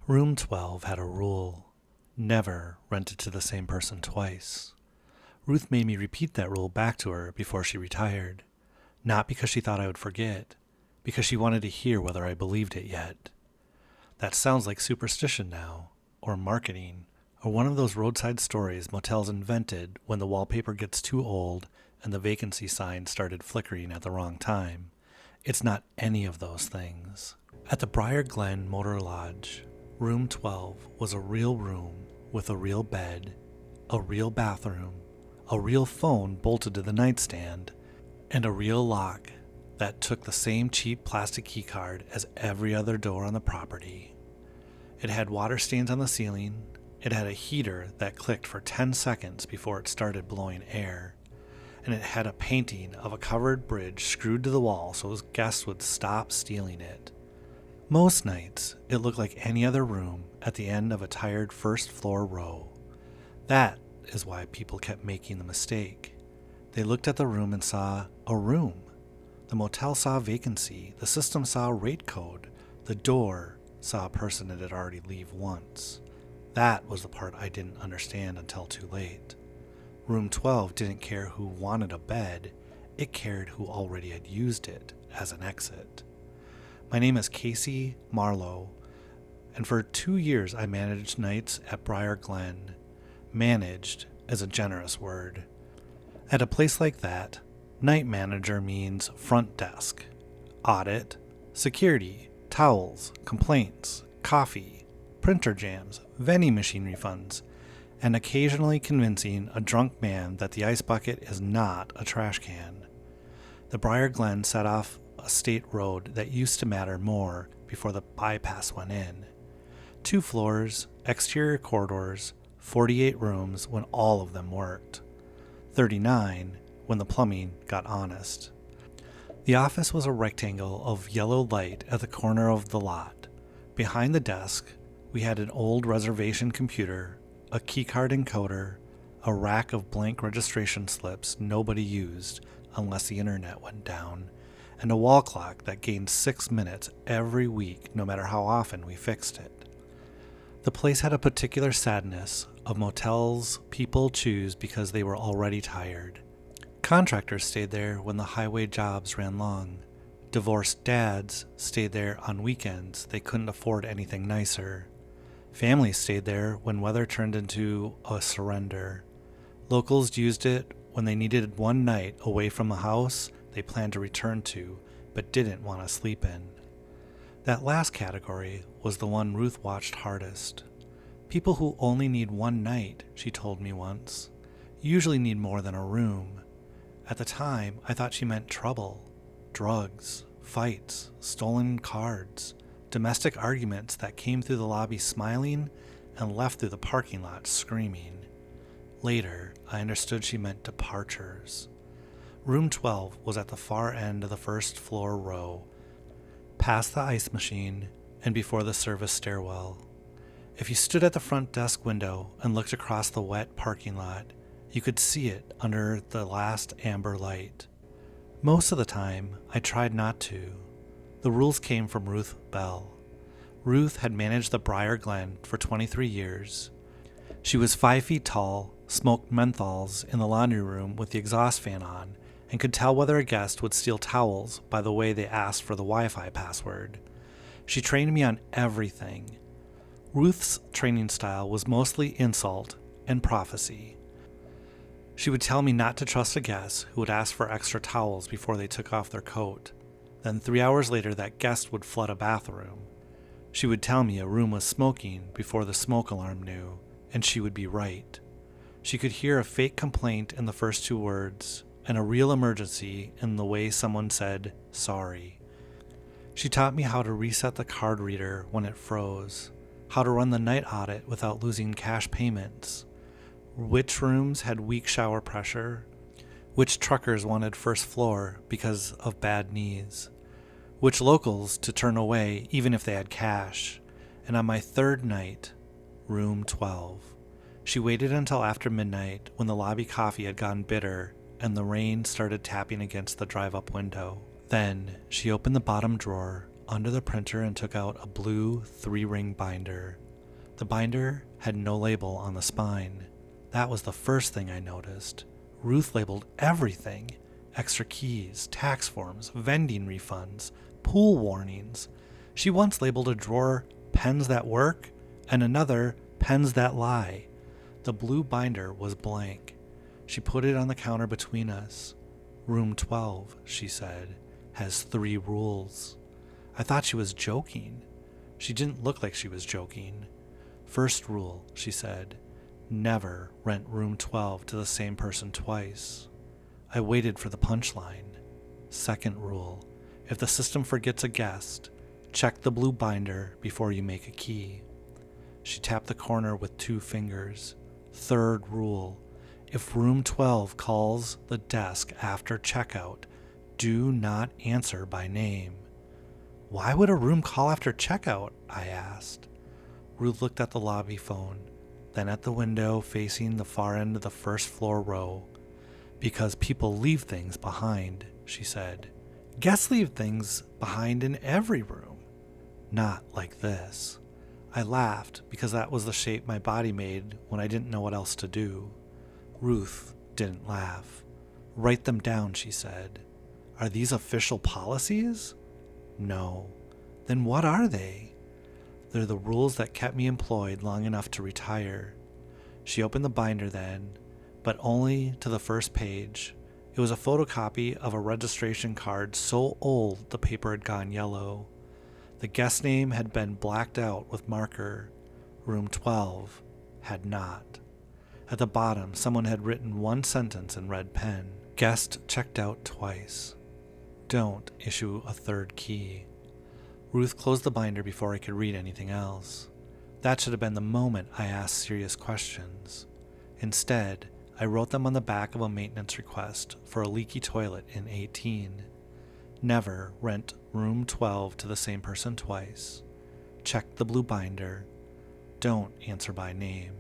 Room 12 had a rule: never rent it to the same person twice. Ruth made me repeat that rule back to her before she retired, not because she thought I would forget, because she wanted to hear whether I believed it yet. That sounds like superstition now, or marketing, or one of those roadside stories motels invented when the wallpaper gets too old and the vacancy sign started flickering at the wrong time. It's not any of those things. At the Briar Glen Motor Lodge, Room 12 was a real room with a real bed, a real bathroom, a real phone bolted to the nightstand, and a real lock that took the same cheap plastic keycard as every other door on the property. It had water stains on the ceiling. It had a heater that clicked for 10 seconds before it started blowing air. And it had a painting of a covered bridge screwed to the wall so guests would stop stealing it. Most nights, it looked like any other room at the end of a tired first-floor row. That is why people kept making the mistake. They looked at the room and saw a room. The motel saw vacancy. The system saw rate code. The door saw a person that had already leave once. That was the part I didn't understand until too late. Room 12 didn't care who wanted a bed. It cared who already had used it as an exit. My name is Casey Marlow, and for 2 years I managed nights at Briar Glen. Managed is a generous word. At a place like that, night manager means front desk, audit, security, towels, complaints, coffee, printer jams, vending machine refunds, and occasionally convincing a drunk man that the ice bucket is not a trash can. The Briar Glen set off a state road that used to matter more before the bypass went in. 2 floors, exterior corridors, 48 rooms when all of them worked. 39 when the plumbing got honest. The office was a rectangle of yellow light at the corner of the lot. Behind the desk, we had an old reservation computer, a keycard encoder, a rack of blank registration slips nobody used unless the internet went down, and a wall clock that gained 6 minutes every week no matter how often we fixed it. The place had a particular sadness of motels people choose because they were already tired. Contractors stayed there when the highway jobs ran long. Divorced dads stayed there on weekends they couldn't afford anything nicer. Families stayed there when weather turned into a surrender. Locals used it when they needed one night away from a house they planned to return to but didn't want to sleep in. That last category was the one Ruth watched hardest. People who only need one night, she told me once, usually need more than a room. At the time, I thought she meant trouble, drugs, fights, stolen cards, domestic arguments that came through the lobby smiling and left through the parking lot screaming. Later, I understood she meant departures. Room 12 was at the far end of the first floor row, past the ice machine and before the service stairwell. If you stood at the front desk window and looked across the wet parking lot, you could see it under the last amber light. Most of the time, I tried not to. The rules came from Ruth Bell. Ruth had managed the Briar Glen for 23 years. She was 5 feet tall, smoked menthols in the laundry room with the exhaust fan on, and could tell whether a guest would steal towels by the way they asked for the Wi-Fi password. She trained me on everything. Ruth's training style was mostly insult and prophecy. She would tell me not to trust a guest who would ask for extra towels before they took off their coat. Then 3 hours later, that guest would flood a bathroom. She would tell me a room was smoking before the smoke alarm knew, and she would be right. She could hear a fake complaint in the first 2 words, and a real emergency in the way someone said, sorry. She taught me how to reset the card reader when it froze, how to run the night audit without losing cash payments, which rooms had weak shower pressure, which truckers wanted first floor because of bad knees, which locals to turn away even if they had cash, and on my 3rd night, room 12. She waited until after midnight when the lobby coffee had gone bitter and the rain started tapping against the drive-up window. Then she opened the bottom drawer, under the printer and took out a blue 3-ring binder. The binder had no label on the spine. That was the first thing I noticed. Ruth labeled everything: extra keys, tax forms, vending refunds, pool warnings. She once labeled a drawer "pens that work" and another "pens that lie." The blue binder was blank. She put it on the counter between us. "Room 12," she said, "has 3 rules." I thought she was joking. She didn't look like she was joking. "First rule," she said, "never rent room 12 to the same person twice." I waited for the punchline. "Second rule, if the system forgets a guest, check the blue binder before you make a key." She tapped the corner with 2 fingers. "Third rule, if room 12 calls the desk after checkout, do not answer by name." "Why would a room call after checkout?" I asked. Ruth looked at the lobby phone, then at the window facing the far end of the first floor row. "Because people leave things behind," she said. "Guests leave things behind in every room. Not like this." I laughed because that was the shape my body made when I didn't know what else to do. Ruth didn't laugh. "Write them down," she said. "Are these official policies?" "No." "Then what are they?" "They're the rules that kept me employed long enough to retire." She opened the binder then, but only to the first page. It was a photocopy of a registration card so old the paper had gone yellow. The guest name had been blacked out with marker. Room 12 had not. At the bottom, someone had written one sentence in red pen: "Guest checked out twice. Don't issue a third key." Ruth closed the binder before I could read anything else. That should have been the moment I asked serious questions. Instead, I wrote them on the back of a maintenance request for a leaky toilet in 18. Never rent room 12 to the same person twice. Check the blue binder. Don't answer by name.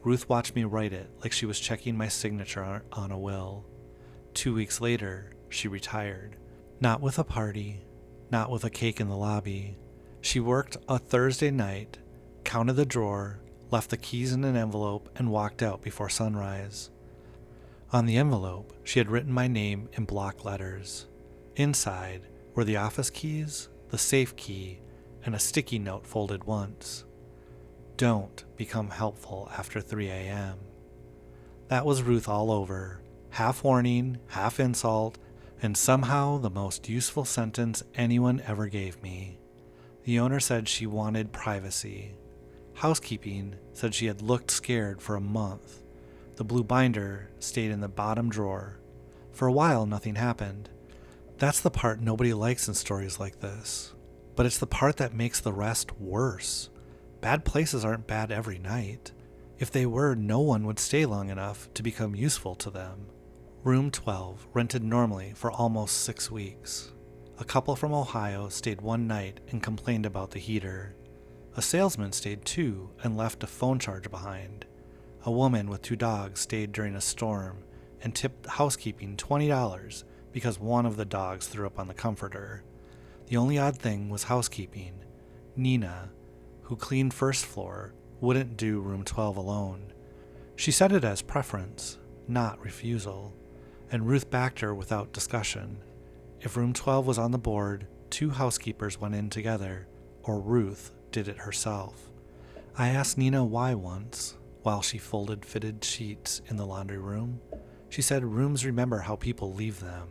Ruth watched me write it like she was checking my signature on a will. 2 weeks later, she retired. Not with a party, not with a cake in the lobby. She worked a Thursday night, counted the drawer, left the keys in an envelope, and walked out before sunrise. On the envelope, she had written my name in block letters. Inside were the office keys, the safe key, and a sticky note folded once. Don't become helpful after 3 a.m. That was Ruth all over, half warning, half insult, and somehow the most useful sentence anyone ever gave me. The owner said she wanted privacy. Housekeeping said she had looked scared for a month. The blue binder stayed in the bottom drawer. For a while, nothing happened. That's the part nobody likes in stories like this. But it's the part that makes the rest worse. Bad places aren't bad every night. If they were, no one would stay long enough to become useful to them. Room 12 rented normally for almost 6 weeks. A couple from Ohio stayed one night and complained about the heater. A salesman stayed 2 and left a phone charge behind. A woman with 2 dogs stayed during a storm and tipped housekeeping $20 because one of the dogs threw up on the comforter. The only odd thing was housekeeping. Nina, who cleaned first floor, wouldn't do room 12 alone. She said it as preference, not refusal, and Ruth backed her without discussion. If room 12 was on the board, 2 housekeepers went in together, or Ruth did it herself. I asked Nina why once, while she folded fitted sheets in the laundry room. She said rooms remember how people leave them.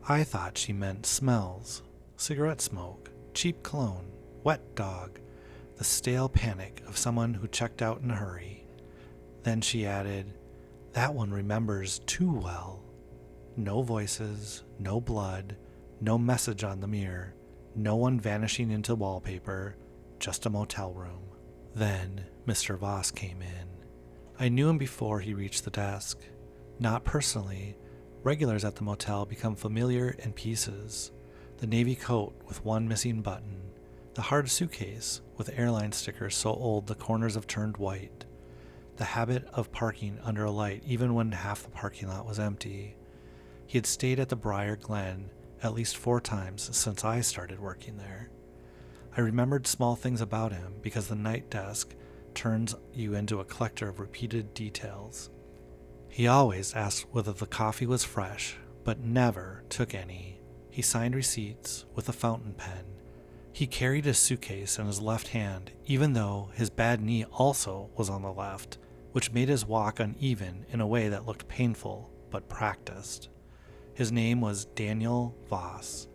I thought she meant smells, cigarette smoke, cheap cologne, wet dog, the stale panic of someone who checked out in a hurry. Then she added, "That one remembers too well." No voices, no blood, no message on the mirror, no one vanishing into wallpaper, just a motel room. Then Mr. Voss came in. I knew him before he reached the desk. Not personally. Regulars at the motel become familiar in pieces. The navy coat with one missing button, the hard suitcase with airline stickers so old the corners have turned white, the habit of parking under a light even when half the parking lot was empty. He had stayed at the Briar Glen at least 4 times since I started working there. I remembered small things about him because the night desk turns you into a collector of repeated details. He always asked whether the coffee was fresh, but never took any. He signed receipts with a fountain pen. He carried his suitcase in his left hand, even though his bad knee also was on the left, which made his walk uneven in a way that looked painful but practiced. His name was Daniel Voss.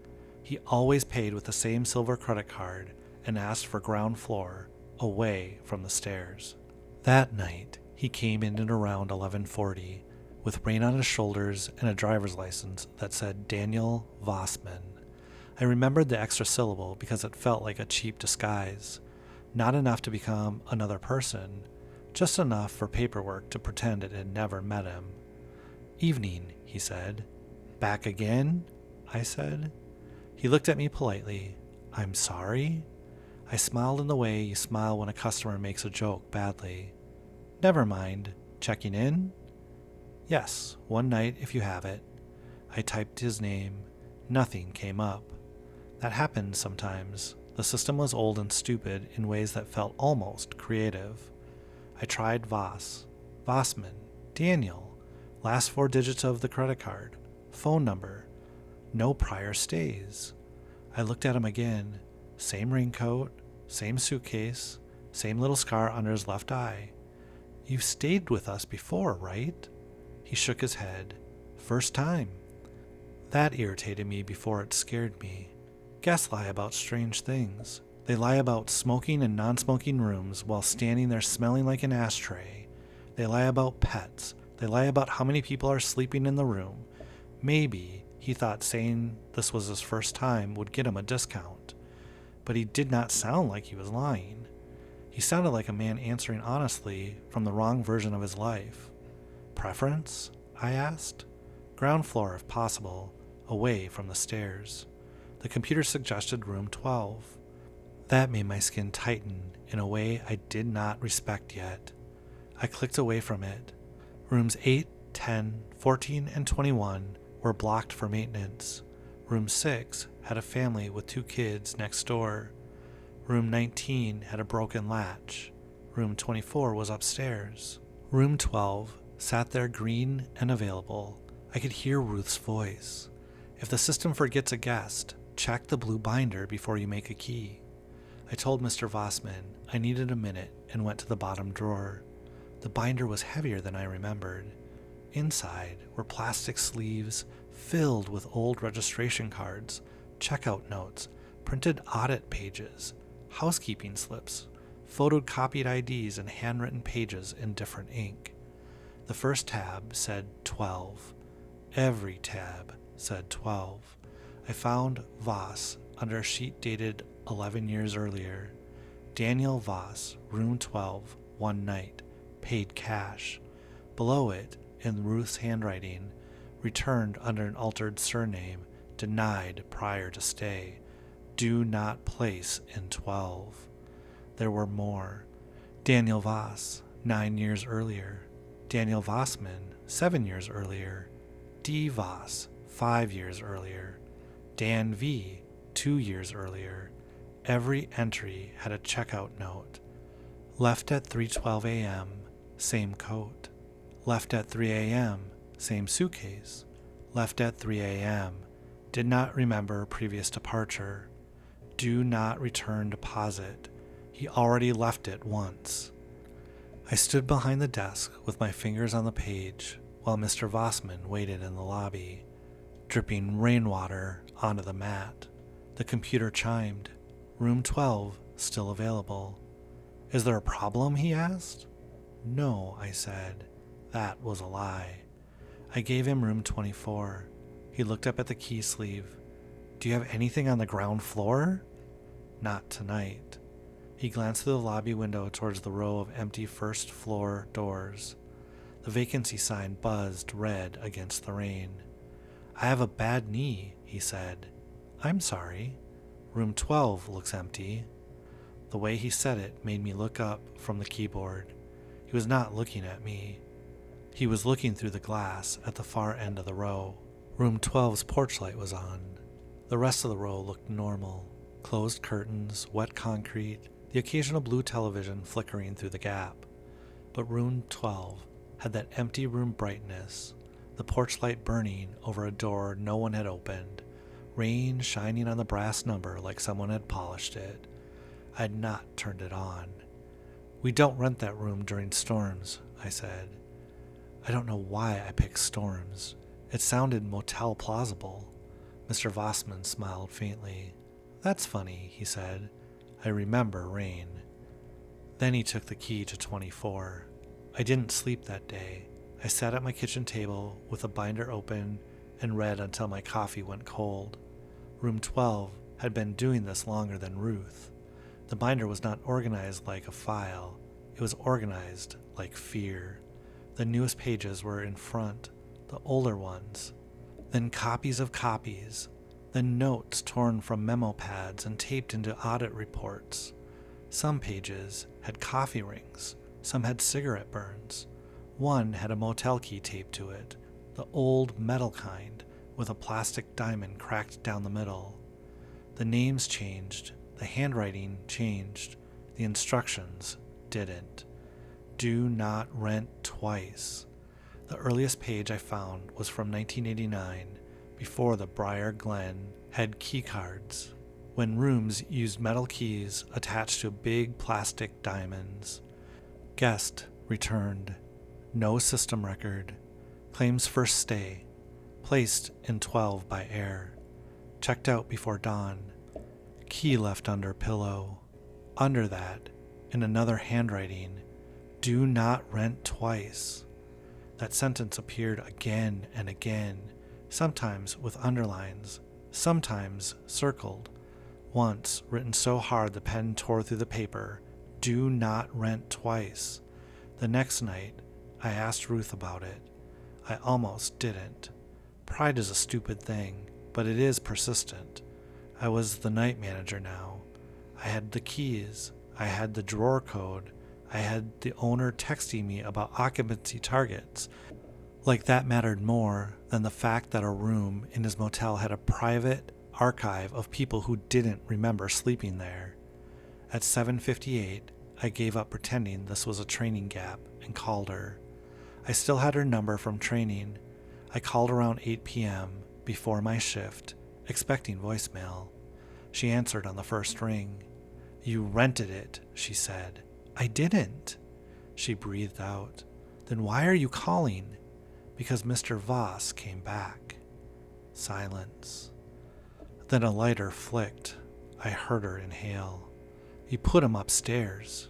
He always paid with the same silver credit card and asked for ground floor, away from the stairs. That night, he came in at around 11:40, with rain on his shoulders and a driver's license that said Daniel Vossman. I remembered the extra syllable because it felt like a cheap disguise. Not enough to become another person, just enough for paperwork to pretend it had never met him. "Evening," he said. "Back again?" I said. He looked at me politely. "I'm sorry?" I smiled in the way you smile when a customer makes a joke badly. "Never mind. Checking in?" "Yes, one night if you have it." I typed his name. Nothing came up. That happened sometimes. The system was old and stupid in ways that felt almost creative. I tried Voss. Vossman. Daniel. Last 4 digits of the credit card. Phone number. No prior stays. I looked at him again. Same raincoat, same suitcase, same little scar under his left eye. "You've stayed with us before, right?" He shook his head. "First time." That irritated me before it scared me. Guests lie about strange things. They lie about smoking in non-smoking rooms while standing there smelling like an ashtray. They lie about pets. They lie about how many people are sleeping in the room. Maybe he thought saying this was his first time would get him a discount. But he did not sound like he was lying. He sounded like a man answering honestly from the wrong version of his life. "Preference?" I asked. "Ground floor if possible, away from the stairs." The computer suggested room 12. That made my skin tighten in a way I did not respect yet. I clicked away from it. Rooms 8, 10, 14, and 21 were blocked for maintenance. Room 6 had a family with 2 kids next door. Room 19 had a broken latch. Room 24 was upstairs. Room 12 sat there green and available. I could hear Ruth's voice. "If the system forgets a guest, check the blue binder before you make a key." I told Mr. Vossman I needed a minute and went to the bottom drawer. The binder was heavier than I remembered. Inside were plastic sleeves filled with old registration cards, checkout notes, printed audit pages, housekeeping slips, photocopied IDs, and handwritten pages in different ink. The first tab said 12. Every tab said 12. I found Voss under a sheet dated 11 years earlier. Daniel Voss, room 12, one night, paid cash. Below it, in Ruth's handwriting, returned under an altered surname, denied prior to stay. Do not place in 12. There were more. Daniel Voss, 9 years earlier. Daniel Vossman, 7 years earlier. D. Voss, 5 years earlier. Dan V., 2 years earlier. Every entry had a checkout note. Left at 3:12 a.m., same coat. Left at 3 a.m., same suitcase. Left at 3 a.m., did not remember previous departure. Do not return deposit. He already left it once. I stood behind the desk with my fingers on the page while Mr. Vossman waited in the lobby, dripping rainwater onto the mat. The computer chimed. Room 12, still available. Is there a problem? He asked. No, I said. That was a lie. I gave him room 24. He looked up at the key sleeve. Do you have anything on the ground floor? Not tonight. He glanced through the lobby window towards the row of empty first floor doors. The vacancy sign buzzed red against the rain. I have a bad knee, he said. I'm sorry. Room 12 looks empty. The way he said it made me look up from the keyboard. He was not looking at me. He was looking through the glass at the far end of the row. Room 12's porch light was on. The rest of the row looked normal. Closed curtains, wet concrete, the occasional blue television flickering through the gap. But room 12 had that empty room brightness, the porch light burning over a door no one had opened, rain shining on the brass number like someone had polished it. I had not turned it on. "We don't rent that room during storms," I said. I don't know why I picked storms. It sounded motel plausible. Mr. Vossman smiled faintly. "That's funny," he said. "I remember rain." Then he took the key to 24. I didn't sleep that day. I sat at my kitchen table with a binder open and read until my coffee went cold. Room 12 had been doing this longer than Ruth. The binder was not organized like a file. It was organized like fear. The newest pages were in front, the older ones. Then copies of copies. Then notes torn from memo pads and taped into audit reports. Some pages had coffee rings. Some had cigarette burns. One had a motel key taped to it, the old metal kind, with a plastic diamond cracked down the middle. The names changed, the handwriting changed, the instructions didn't. Do not rent twice. The earliest page I found was from 1989, before the Briar Glen had keycards, when rooms used metal keys attached to big plastic diamonds. Guest returned. No system record. Claims first stay. Placed in 12 by air. Checked out before dawn. Key left under pillow. Under that, in another handwriting, do not rent twice. That sentence appeared again and again, sometimes with underlines, sometimes circled. Once written so hard the pen tore through the paper. Do not rent twice. The next night, I asked Ruth about it. I almost didn't. Pride is a stupid thing, but it is persistent. I was the night manager now. I had the keys. I had the drawer code. I had the owner texting me about occupancy targets. Like that mattered more than the fact that a room in his motel had a private archive of people who didn't remember sleeping there. At 7:58, I gave up pretending this was a training gap and called her. I still had her number from training. I called around 8 p.m. before my shift, expecting voicemail. She answered on the first ring. "You rented it," she said. "I didn't." She breathed out. "Then why are you calling?" "Because Mr. Voss came back." Silence. Then a lighter flicked. I heard her inhale. "You put him upstairs."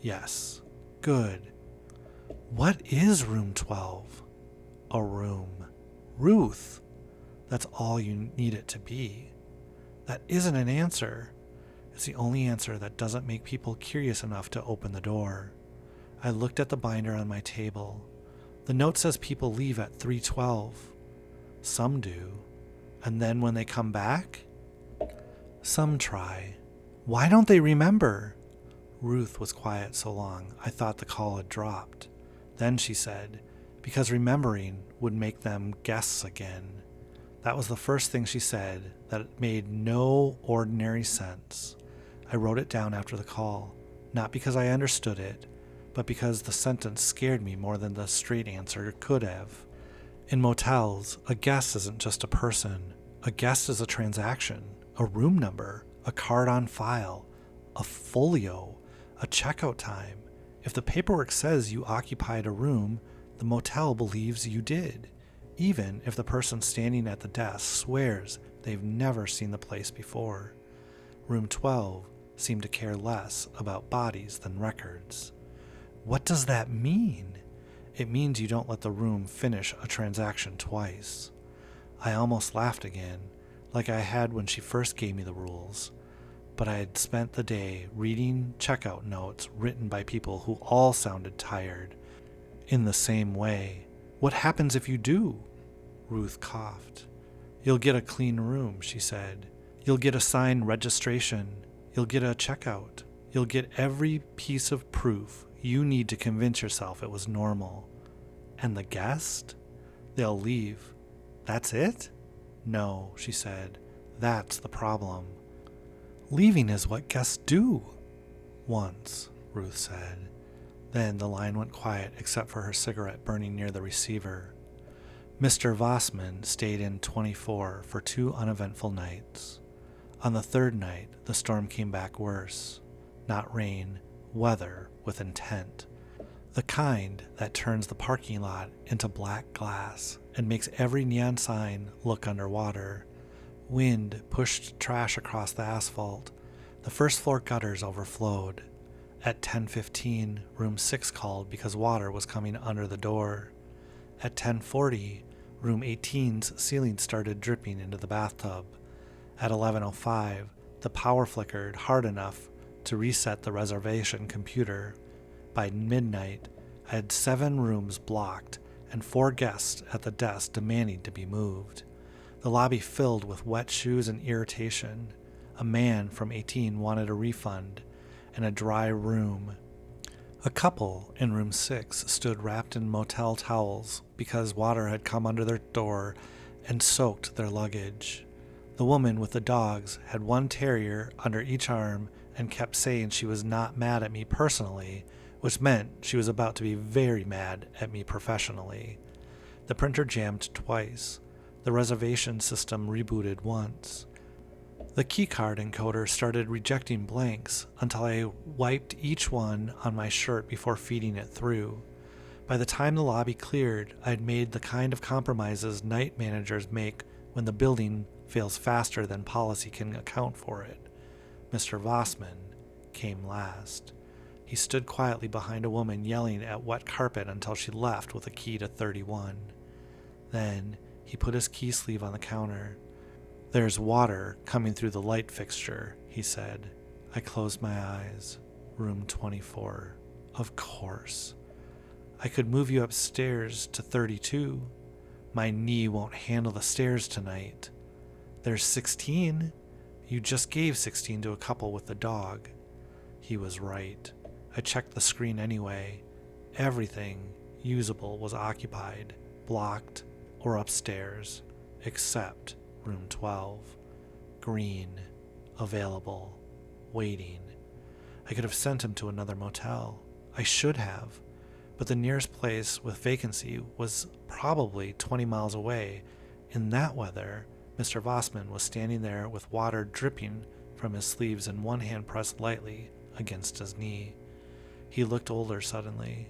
"Yes." "Good." "What is room 12? "A room." "Ruth." "That's all you need it to be." "That isn't an answer." "It's the only answer that doesn't make people curious enough to open the door." I looked at the binder on my table. The note says people leave at 3:12. Some do. And then when they come back? Some try. Why don't they remember? Ruth was quiet so long I thought the call had dropped. Then she said, because remembering would make them guess again. That was the first thing she said that made no ordinary sense. I wrote it down after the call, not because I understood it, but because the sentence scared me more than the straight answer could have. In motels, a guest isn't just a person. A guest is a transaction, a room number, a card on file, a folio, a checkout time. If the paperwork says you occupied a room, the motel believes you did, even if the person standing at the desk swears they've never seen the place before. Room 12 seemed to care less about bodies than records. What does that mean? It means you don't let the room finish a transaction twice. I almost laughed again, like I had when she first gave me the rules. But I had spent the day reading checkout notes written by people who all sounded tired. In the same way, what happens if you do? Ruth coughed. You'll get a clean room, she said. You'll get a signed registration. You'll get a checkout. You'll get every piece of proof you need to convince yourself it was normal. And the guest? They'll leave. That's it? No, she said. That's the problem. Leaving is what guests do. Once, Ruth said. Then the line went quiet except for her cigarette burning near the receiver. Mr. Vossman stayed in 24 for 2 uneventful nights. On the 3rd night, the storm came back worse. Not rain, weather with intent. The kind that turns the parking lot into black glass and makes every neon sign look underwater. Wind pushed trash across the asphalt. The first floor gutters overflowed. At 10:15, room 6 called because water was coming under the door. At 10:40, room 18's ceiling started dripping into the bathtub. At 11:05, the power flickered hard enough to reset the reservation computer. By midnight, I had 7 rooms blocked and 4 guests at the desk demanding to be moved. The lobby filled with wet shoes and irritation. A man from 18 wanted a refund and a dry room. A couple in room 6 stood wrapped in motel towels because water had come under their door and soaked their luggage. The woman with the dogs had 1 terrier under each arm and kept saying she was not mad at me personally, which meant she was about to be very mad at me professionally. The printer jammed twice. The reservation system rebooted once. The keycard encoder started rejecting blanks until I wiped each one on my shirt before feeding it through. By the time the lobby cleared, I had made the kind of compromises night managers make when the building fails faster than policy can account for it. Mr. Vossman came last. He stood quietly behind a woman yelling at wet carpet until she left with a key to 31. Then he put his key sleeve on the counter. "There's water coming through the light fixture," he said. I closed my eyes. Room 24. Of course. "I could move you upstairs to 32. My knee won't handle the stairs tonight." "There's 16. You just gave 16 to a couple with the dog." He was right. I checked the screen anyway. Everything usable was occupied, blocked, or upstairs, except room 12. Green, available, waiting. I could have sent him to another motel. I should have, but the nearest place with vacancy was probably 20 miles away. In that weather, Mr. Vossman was standing there with water dripping from his sleeves and one hand pressed lightly against his knee. He looked older suddenly.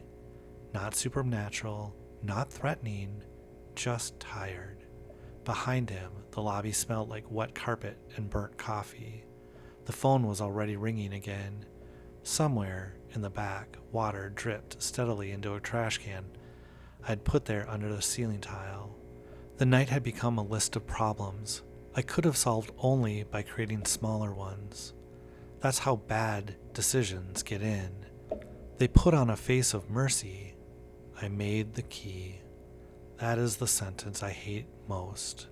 Not supernatural, not threatening, just tired. Behind him, the lobby smelled like wet carpet and burnt coffee. The phone was already ringing again. Somewhere in the back, water dripped steadily into a trash can I'd put there under the ceiling tile. The night had become a list of problems I could have solved only by creating smaller ones. That's how bad decisions get in. They put on a face of mercy. I made the key. That is the sentence I hate most.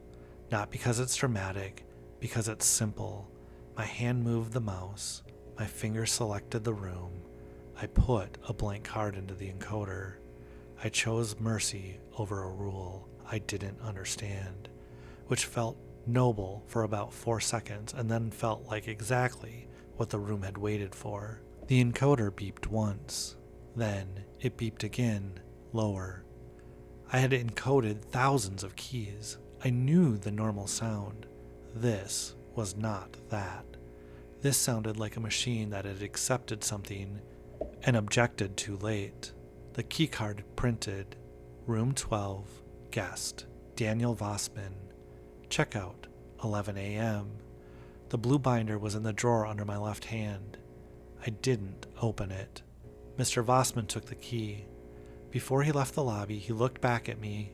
Not because it's dramatic, because it's simple. My hand moved the mouse. My finger selected the room. I put a blank card into the encoder. I chose mercy over a rule I didn't understand, which felt noble for about 4 seconds and then felt like exactly what the room had waited for. The encoder beeped once. Then it beeped again, lower. I had encoded thousands of keys. I knew the normal sound. This was not that. This sounded like a machine that had accepted something and objected too late. The keycard printed, Room 12, Guest, Daniel Vossman. Checkout, 11 a.m. The blue binder was in the drawer under my left hand. I didn't open it. Mr. Vossman took the key. Before he left the lobby, he looked back at me.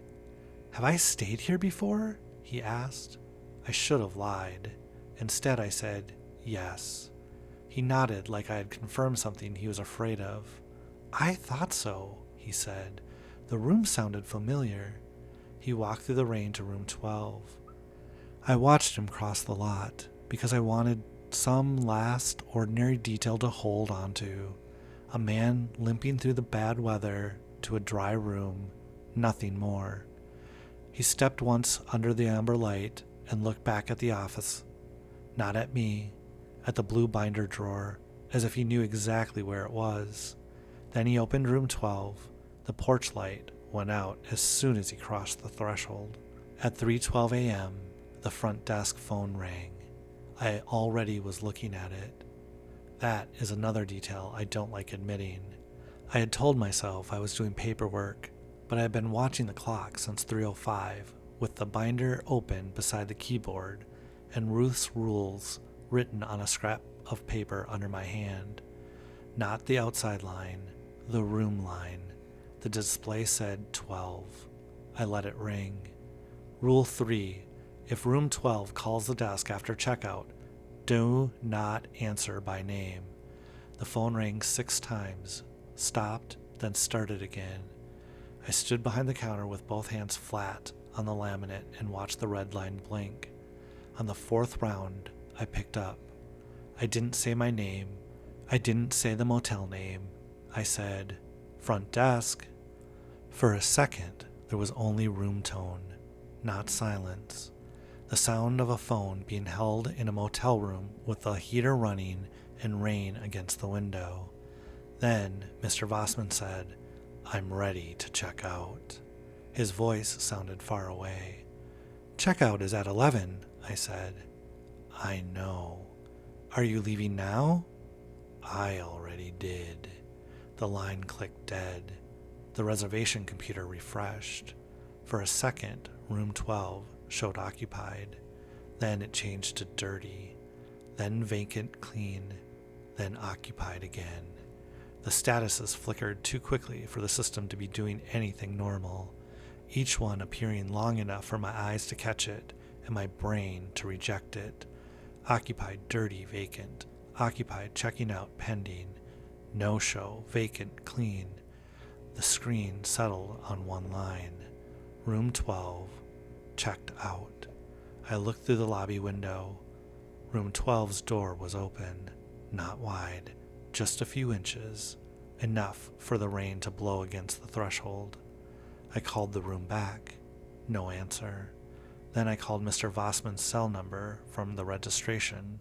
"Have I stayed here before?" he asked. I should have lied. Instead, I said, "Yes." He nodded like I had confirmed something he was afraid of. "I thought so," he said. "The room sounded familiar." He walked through the rain to room 12. I watched him cross the lot because I wanted some last ordinary detail to hold onto. A man limping through the bad weather to a dry room, nothing more. He stepped once under the amber light and looked back at the office not at me, at the blue binder drawer, as if he knew exactly where it was. Then he opened room 12. The porch light went out as soon as he crossed the threshold. At 3:12 a.m., the front desk phone rang. I already was looking at it. That is another detail I don't like admitting. I had told myself I was doing paperwork, but I had been watching the clock since 3:05, with the binder open beside the keyboard and Ruth's rules written on a scrap of paper under my hand. Not the outside line, the room line. The display said 12. I let it ring. Rule 3. If room 12 calls the desk after checkout, do not answer by name. The phone rang 6 times, stopped, then started again. I stood behind the counter with both hands flat on the laminate and watched the red line blink. On the 4th round, I picked up. I didn't say my name. I didn't say the motel name. I said, "Front desk." For a second, there was only room tone, not silence. The sound of a phone being held in a motel room with the heater running and rain against the window. Then Mr. Vossman said, "I'm ready to check out." His voice sounded far away. "Checkout is at 11, I said. "I know. Are you leaving now?" "I already did." The line clicked dead. The reservation computer refreshed. For a second, room 12 showed occupied. Then it changed to dirty. Then vacant, clean. Then occupied again. The statuses flickered too quickly for the system to be doing anything normal, each one appearing long enough for my eyes to catch it and my brain to reject it. Occupied, dirty, vacant. Occupied, checking out, pending. No show, vacant, clean. The screen settled on one line. Room 12, checked out. I looked through the lobby window. Room 12's door was open, not wide, just a few inches, enough for the rain to blow against the threshold. I called the room back. No answer. Then I called Mr. Vossman's cell number from the registration.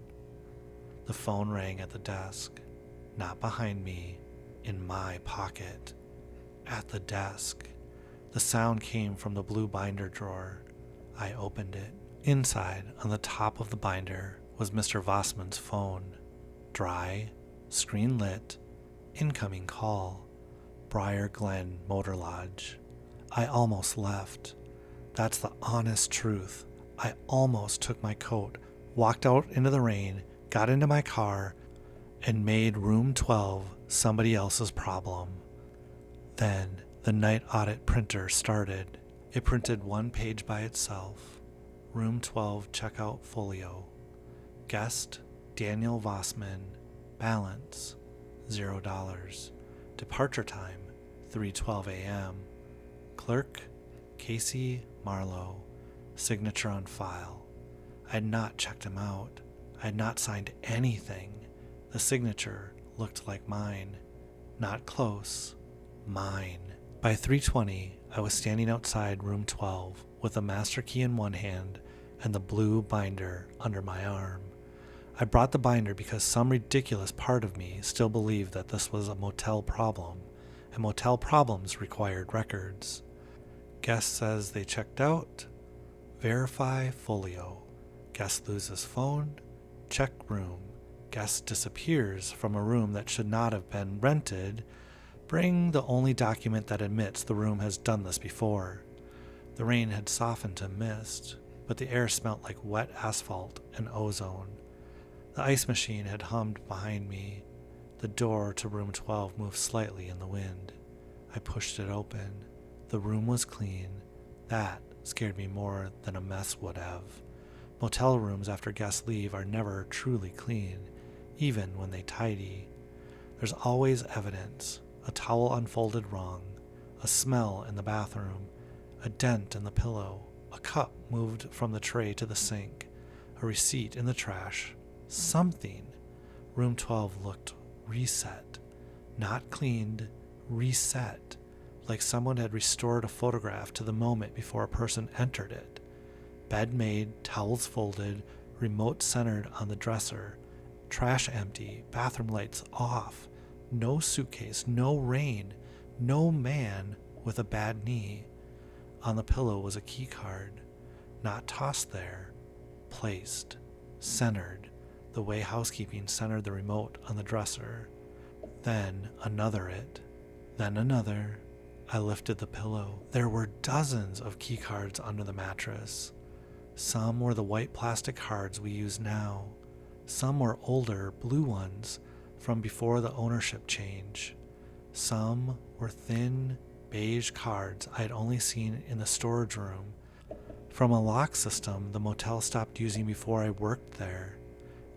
The phone rang at the desk, not behind me, in my pocket. At the desk. The sound came from the blue binder drawer. I opened it. Inside, on the top of the binder, was Mr. Vossman's phone. Dry, screen lit, incoming call. Briar Glen Motor Lodge. I almost left. That's the honest truth. I almost took my coat, walked out into the rain, got into my car, and made room 12 somebody else's problem. Then the night audit printer started. It printed one page by itself. Room 12 checkout folio. Guest Daniel Vossman. Balance $0. Departure time 3:12 a.m. Clerk Casey Marlow. Signature on file. I had not checked him out. I had not signed anything. The signature looked like mine. Not close. Mine. By 3:20, I was standing outside room 12 with the master key in one hand and the blue binder under my arm. I brought the binder because some ridiculous part of me still believed that this was a motel problem, and motel problems required records. Guest says they checked out. Verify folio. Guest loses phone. Check room. Guest disappears from a room that should not have been rented. Bring the only document that admits the room has done this before. The rain had softened to mist, but the air smelt like wet asphalt and ozone. The ice machine had hummed behind me. The door to room 12 moved slightly in the wind. I pushed it open. The room was clean. That scared me more than a mess would have. Motel rooms after guests leave are never truly clean, even when they tidy. There's always evidence. A towel unfolded wrong, a smell in the bathroom, a dent in the pillow, a cup moved from the tray to the sink, a receipt in the trash, something. Room 12 looked reset, not cleaned, reset, like someone had restored a photograph to the moment before a person entered it. Bed made, towels folded, remote centered on the dresser, trash empty, bathroom lights off, no suitcase, no rain, no man with a bad knee. On the pillow was a key card, not tossed there, placed, centered, the way housekeeping centered the remote on the dresser. Then another it, then another. I lifted the pillow. There were dozens of key cards under the mattress. Some were the white plastic cards we use now. Some were older blue ones from before the ownership change. Some were thin beige cards I had only seen in the storage room from a lock system the motel stopped using before I worked there.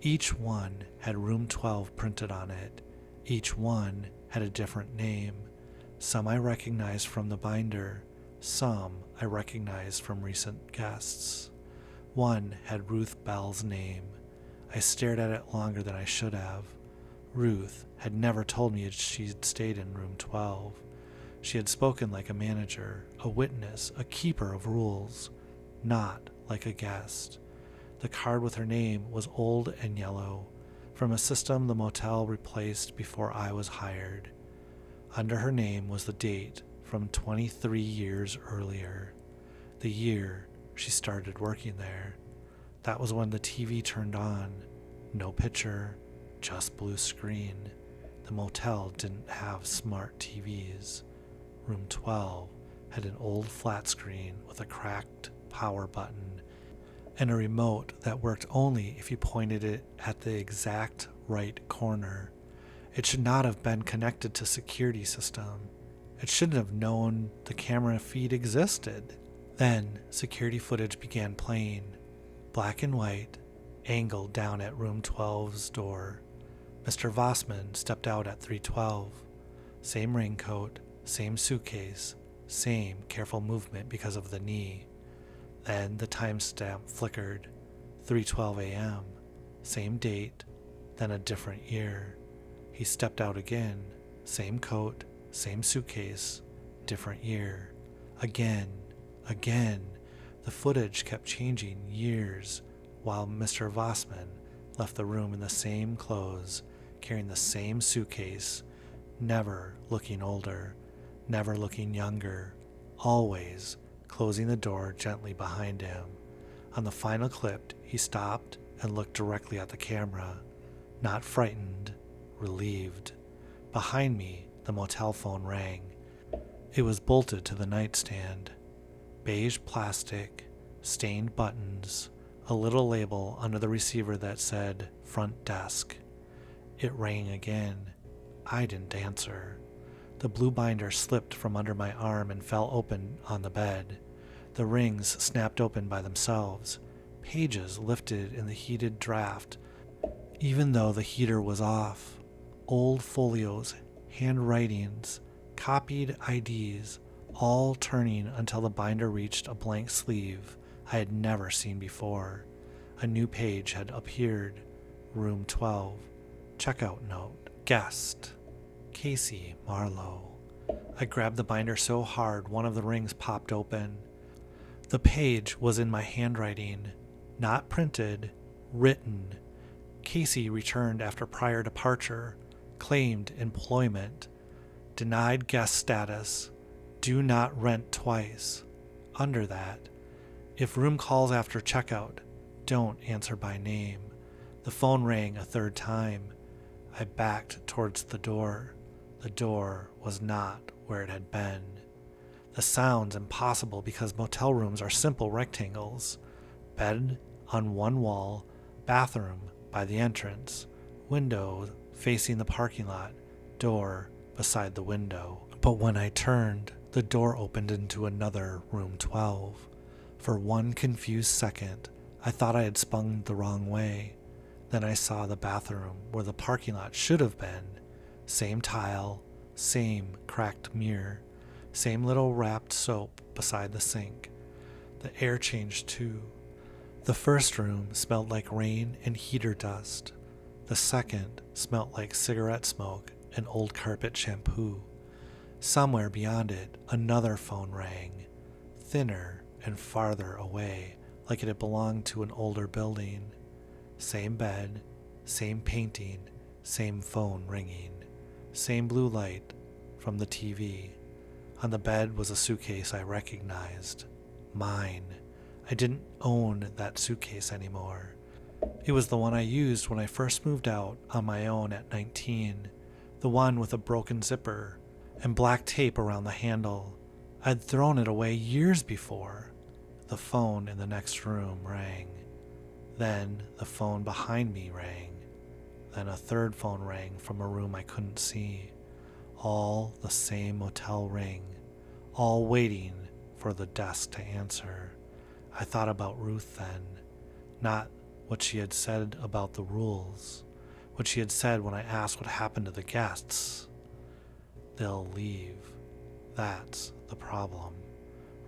Each one had room 12 printed on it. Each one had a different name. Some I recognized from the binder. Some I recognized from recent guests. One had Ruth Bell's name. I stared at it longer than I should have. Ruth had never told me she'd stayed in room 12. She had spoken like a manager, a witness, a keeper of rules, not like a guest. The card with her name was old and yellow, from a system the motel replaced before I was hired. Under her name was the date from 23 years earlier, the year she started working there. That was when the TV turned on. No picture, just blue screen. The motel didn't have smart TVs. Room 12 had an old flat screen with a cracked power button and a remote that worked only if you pointed it at the exact right corner. It should not have been connected to security system. It shouldn't have known the camera feed existed. Then security footage began playing, black and white, angled down at room 12's door. Mr. Vossman stepped out at 312. Same raincoat, same suitcase, same careful movement because of the knee. Then the timestamp flickered, 3:12 a.m., same date, then a different year. He stepped out again, same coat, same suitcase, different year. Again. The footage kept changing years while Mr. Vossman left the room in the same clothes, carrying the same suitcase, never looking older, never looking younger, always closing the door gently behind him. On the final clip, he stopped and looked directly at the camera, not frightened, relieved. Behind me, the motel phone rang. It was bolted to the nightstand. Beige plastic, stained buttons, a little label under the receiver that said front desk. It rang again. I didn't answer. The blue binder slipped from under my arm and fell open on the bed. The rings snapped open by themselves. Pages lifted in the heated draft, even though the heater was off. Old folios, handwritings, copied IDs, all turning until the binder reached a blank sleeve I had never seen before. A new page had appeared. Room 12. Checkout note. Guest. Casey Marlow. I grabbed the binder so hard one of the rings popped open. The page was in my handwriting, not printed, written. Casey returned after prior departure, claimed employment, denied guest status, do not rent twice. Under that, if room calls after checkout, don't answer by name. The phone rang a third time. I backed towards the door. The door was not where it had been. The sound's impossible because motel rooms are simple rectangles. Bed on one wall, bathroom by the entrance, window facing the parking lot, door beside the window. But when I turned, the door opened into another room 12. For one confused second, I thought I had spun the wrong way. Then I saw the bathroom where the parking lot should have been. Same tile, same cracked mirror, same little wrapped soap beside the sink. The air changed too. The first room smelled like rain and heater dust. The second smelled like cigarette smoke and old carpet shampoo. Somewhere beyond it, another phone rang, thinner and farther away, like it had belonged to an older building. Same bed, same painting, same phone ringing, same blue light from the TV. On the bed was a suitcase I recognized. Mine. I didn't own that suitcase anymore. It was the one I used when I first moved out on my own at 19, the one with a broken zipper and black tape around the handle. I'd thrown it away years before. The phone in the next room rang. Then the phone behind me rang. Then a third phone rang from a room I couldn't see. All the same motel ring, all waiting for the desk to answer. I thought about Ruth then, not what she had said about the rules, what she had said when I asked what happened to the guests. They'll leave. That's the problem.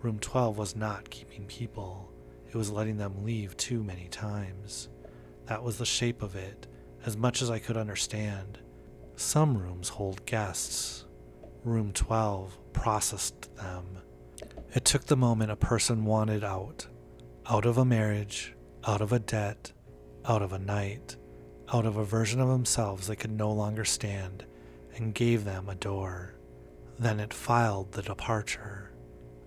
Room 12 was not keeping people. It was letting them leave too many times. That was the shape of it, as much as I could understand. Some rooms hold guests. Room 12 processed them. It took the moment a person wanted out of a marriage, out of a debt, out of a night, out of a version of themselves they could no longer stand, and gave them a door. Then it filed the departure.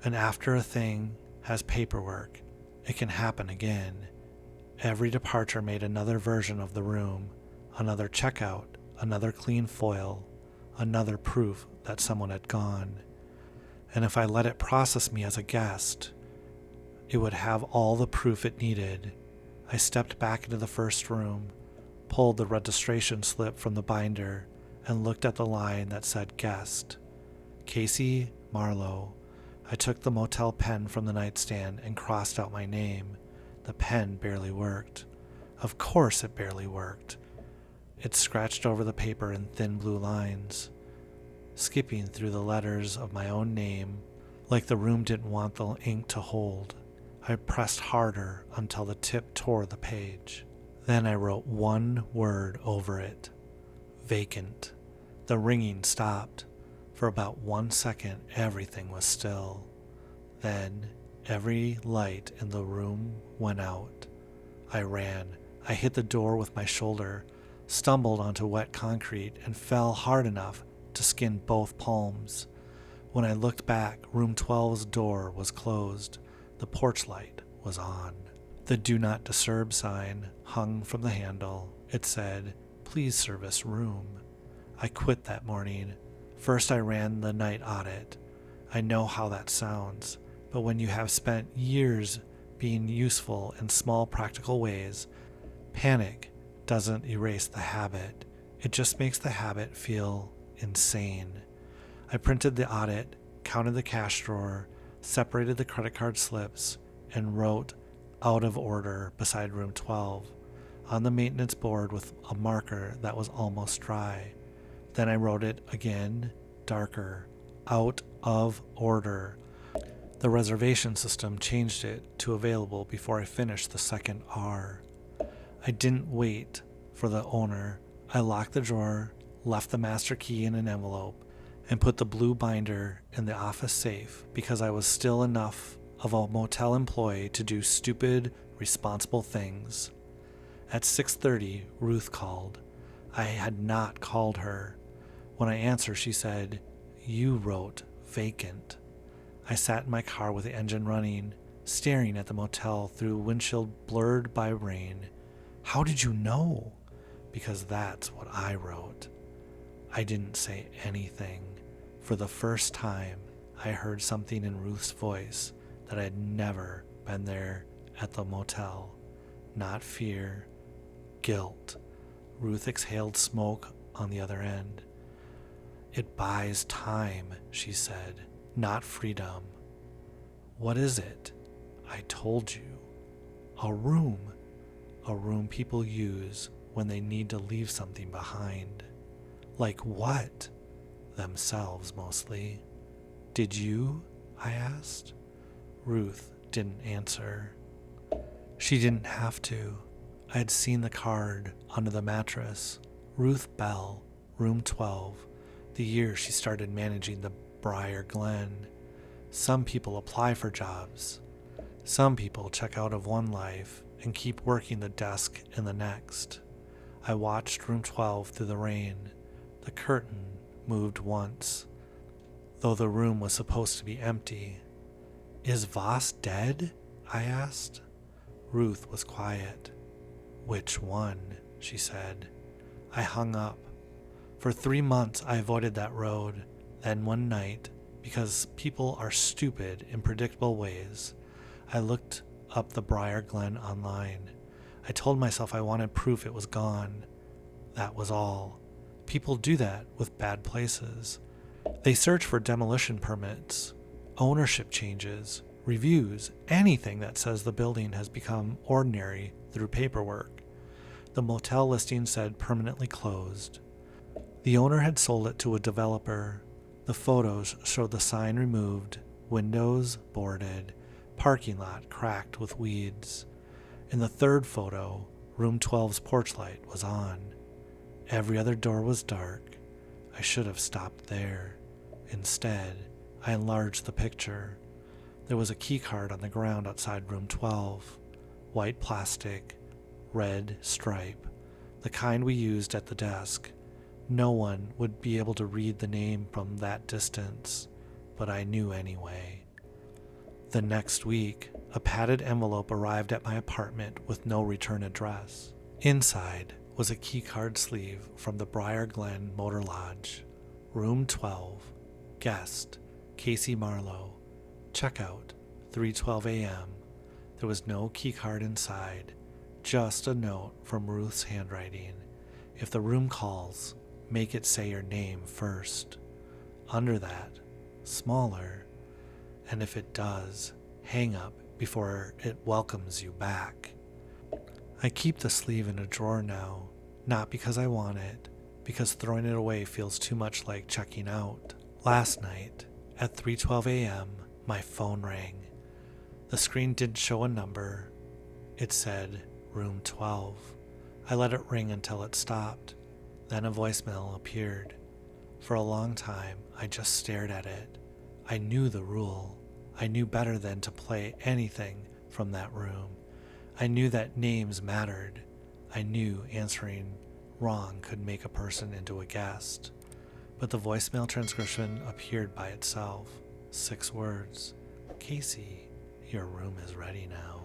And after a thing has paperwork, it can happen again. Every departure made another version of the room, another checkout, another clean foil, another proof that someone had gone. And if I let it process me as a guest, it would have all the proof it needed. I stepped back into the first room, pulled the registration slip from the binder, and looked at the line that said guest. Casey Marlow. I took the motel pen from the nightstand and crossed out my name. The pen barely worked. Of course it barely worked. It scratched over the paper in thin blue lines, skipping through the letters of my own name like the room didn't want the ink to hold. I pressed harder until the tip tore the page. Then I wrote one word over it. Vacant. The ringing stopped. For about 1 second, everything was still. Then, every light in the room went out. I ran. I hit the door with my shoulder, stumbled onto wet concrete, and fell hard enough to skin both palms. When I looked back, room 12's door was closed. The porch light was on. The Do Not Disturb sign hung from the handle. It said, "Please service room." I quit that morning. First I ran the night audit. I know how that sounds, but when you have spent years being useful in small practical ways, panic doesn't erase the habit. It just makes the habit feel insane. I printed the audit, counted the cash drawer, separated the credit card slips, and wrote out of order beside room 12 on the maintenance board with a marker that was almost dry. Then I wrote it again, darker, out of order. The reservation system changed it to available before I finished the second R. I didn't wait for the owner. I locked the drawer, left the master key in an envelope, and put the blue binder in the office safe because I was still enough of a motel employee to do stupid, responsible things. At 6:30, Ruth called. I had not called her. When I answered, she said, "You wrote vacant." I sat in my car with the engine running, staring at the motel through windshield blurred by rain. How did you know? Because that's what I wrote. I didn't say anything. For the first time, I heard something in Ruth's voice that I had never been there at the motel. Not fear, guilt. Ruth exhaled smoke on the other end. "It buys time," she said, "not freedom." "What is it?" "I told you. A room. A room people use when they need to leave something behind." "Like what?" "Themselves, mostly." "Did you?" I asked. Ruth didn't answer. She didn't have to. I had seen the card under the mattress. Ruth Bell, room 12, the year she started managing the Briar Glen. Some people apply for jobs. Some people check out of one life and keep working the desk and the next. I watched room 12 through the rain. The curtain moved once, though the room was supposed to be empty. "Is Voss dead?" I asked. Ruth was quiet. "Which one?" she said. I hung up. For 3 months I avoided that road. Then one night, because people are stupid in predictable ways, I looked up the Briar Glen online. I told myself I wanted proof it was gone. That was all. People do that with bad places. They search for demolition permits, ownership changes, reviews, anything that says the building has become ordinary through paperwork. The motel listing said permanently closed. The owner had sold it to a developer. The photos showed the sign removed, windows boarded, parking lot cracked with weeds. In the third photo, room 12's porch light was on. Every other door was dark. I should have stopped there. Instead, I enlarged the picture. There was a keycard on the ground outside room 12. White plastic, red stripe, the kind we used at the desk. No one would be able to read the name from that distance, but I knew anyway. The next week, a padded envelope arrived at my apartment with no return address. Inside was a keycard sleeve from the Briar Glen Motor Lodge. Room 12. Guest, Casey Marlow. Checkout, 3:12 a.m. There was no keycard inside, just a note from Ruth's handwriting. If the room calls, make it say your name first. Under that, smaller. And if it does, hang up before it welcomes you back. I keep the sleeve in a drawer now, not because I want it, because throwing it away feels too much like checking out. Last night, at 3:12 a.m., my phone rang. The screen didn't show a number. It said, room 12. I let it ring until it stopped. Then a voicemail appeared. For a long time, I just stared at it. I knew the rule. I knew better than to play anything from that room. I knew that names mattered. I knew answering wrong could make a person into a guest. But the voicemail transcription appeared by itself. 6 words. "Casey, your room is ready now."